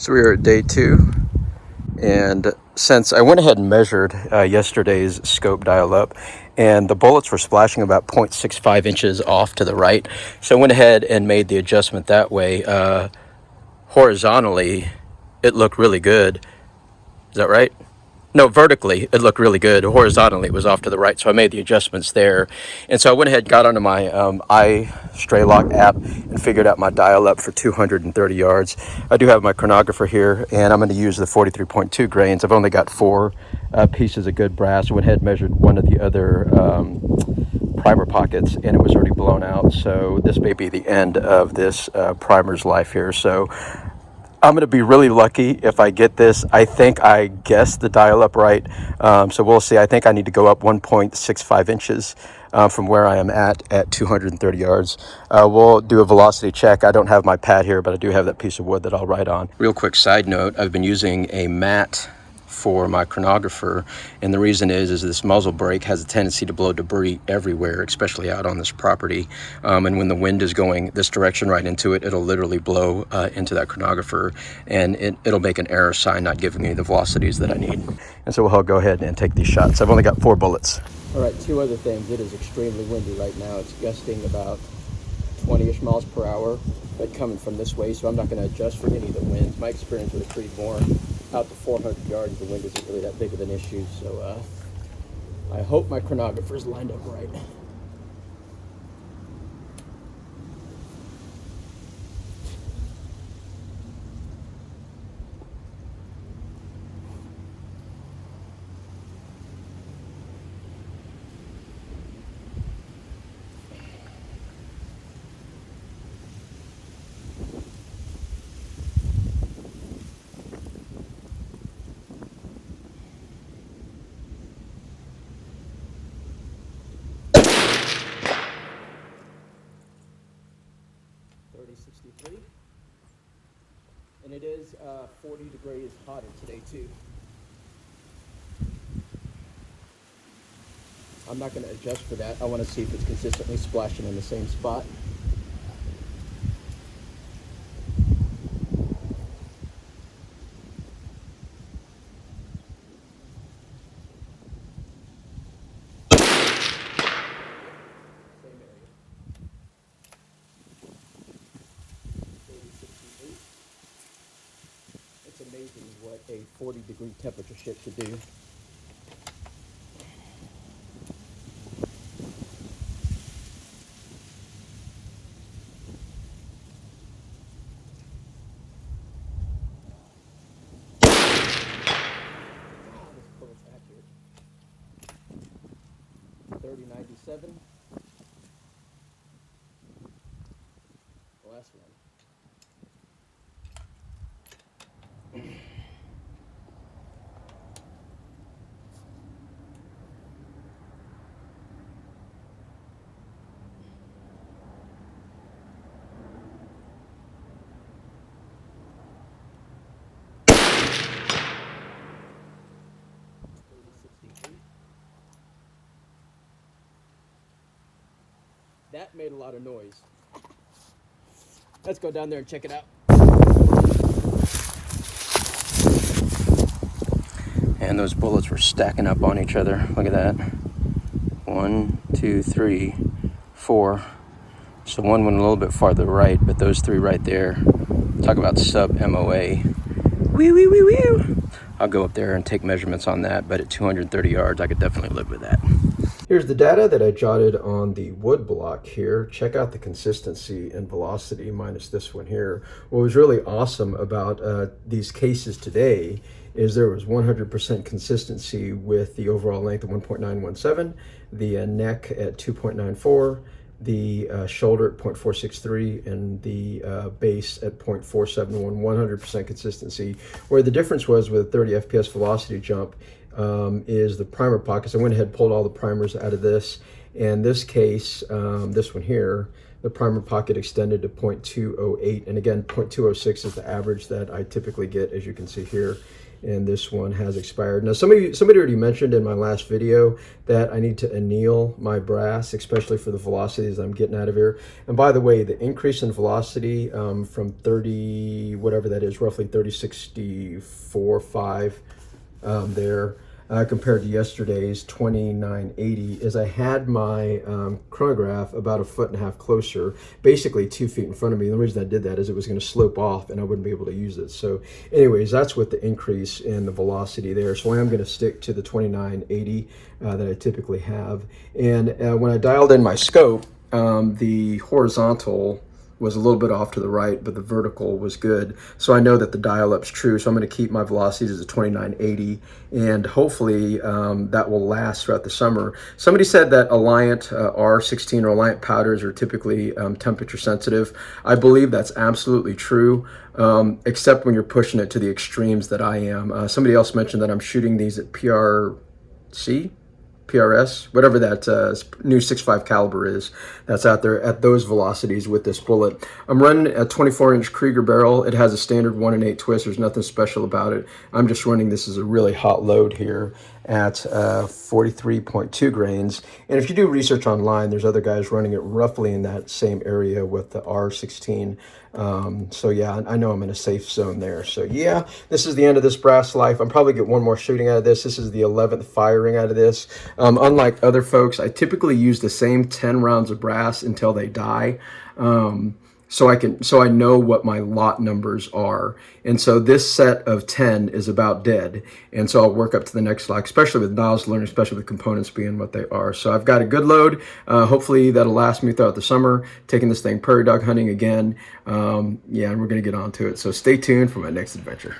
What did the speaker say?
So we are at day 2, and since I went ahead and measured yesterday's scope dial up, and the bullets were splashing about 0.65 inches off to the right, so I went ahead and made the adjustment that way. Horizontally, it looked really good. Is that right? No, vertically, it looked really good. Horizontally, it was off to the right, so I made the adjustments there. And so I went ahead and got onto my iStraylock app and figured out my dial up for 230 yards. I do have my chronographer here, and I'm going to use the 43.2 grains. I've only got 4 pieces of good brass. I went ahead and measured one of the other primer pockets, and it was already blown out. So this may be the end of this primer's life here. So I'm going to be really lucky if I get this. I think I guessed the dial up right. So we'll see. I think I need to go up 1.65 inches from where I am at 230 yards. We'll do a velocity check. I don't have my pad here, but I do have that piece of wood that I'll write on. Real quick side note, I've been using a mat for my chronographer, and the reason is this muzzle brake has a tendency to blow debris everywhere, especially out on this property, and when the wind is going this direction right into it, it'll literally blow into that chronographer, and it'll make an error sign, not giving me the velocities that I need. And so we'll go ahead and take these shots. I've only got 4 bullets. All right, 2 other things. It is extremely windy right now. It's gusting about 20-ish miles per hour, but coming from this way, so I'm not going to adjust for any of the winds. My experience with a Creedmoor, out to 400 yards, the wind isn't really that big of an issue, so I hope my chronographer's lined up right. And it is 40 degrees hotter today too. I'm not going to adjust for that. I want to see if it's consistently splashing in the same spot. It's amazing what a 40-degree temperature shift should do. This bullet's accurate. 3097. The last one. That made a lot of noise. Let's go down there and check it out. And those bullets were stacking up on each other. Look at that. 1, 2, 3, 4. So one went a little bit farther right, but those 3 right there, talk about sub MOA. Wee, wee, wee, wee. I'll go up there and take measurements on that, but at 230 yards, I could definitely live with that. Here's the data that I jotted on the wood block here. Check out the consistency and velocity minus this one here. What was really awesome about these cases today is there was 100% consistency with the overall length of 1.917, the neck at 2.94, the shoulder at 0.463, and the base at 0.471, 100% consistency. Where the difference was with a 30 FPS velocity jump is the primer pockets. I went ahead and pulled all the primers out of this. In this case, this one here, the primer pocket extended to 0.208, and again 0.206 is the average that I typically get, as you can see here. and this one has expired. Now, somebody already mentioned in my last video that I need to anneal my brass, especially for the velocities I'm getting out of here. And by the way, the increase in velocity from 30, whatever that is, roughly 3064.5 there, compared to yesterday's 2980, is I had my chronograph about 1.5 feet closer, basically 2 feet in front of me. And the reason I did that is it was going to slope off and I wouldn't be able to use it. So anyways, that's what the increase in the velocity there. So I am going to stick to the 2980 that I typically have. And when I dialed in my scope, the horizontal was a little bit off to the right, but the vertical was good. So I know that the dial-up's true. So I'm going to keep my velocities as a 2980, and hopefully that will last throughout the summer. Somebody said that Alliant R16 or Alliant powders are typically temperature sensitive. I believe that's absolutely true, except when you're pushing it to the extremes that I am. Somebody else mentioned that I'm shooting these at PRS, whatever that new 6.5 caliber is that's out there at those velocities with this bullet. I'm running a 24-inch Krieger barrel. It has a standard 1-in-8 twist. There's nothing special about it. I'm just running this as a really hot load here at 43.2 grains. And if you do research online, there's other guys running it roughly in that same area with the R16. So yeah, I know I'm in a safe zone there. So yeah, this is the end of this brass life. I'm probably get one more shooting out of this. This is the 11th firing out of this. Unlike other folks, I typically use the same 10 rounds of brass until they die. So I know what my lot numbers are. And so this set of 10 is about dead. And so I'll work up to the next lot, especially with nozzler, especially with components being what they are. So I've got a good load. Hopefully that'll last me throughout the summer, taking this thing prairie dog hunting again. Yeah, and we're going to get on to it. So stay tuned for my next adventure.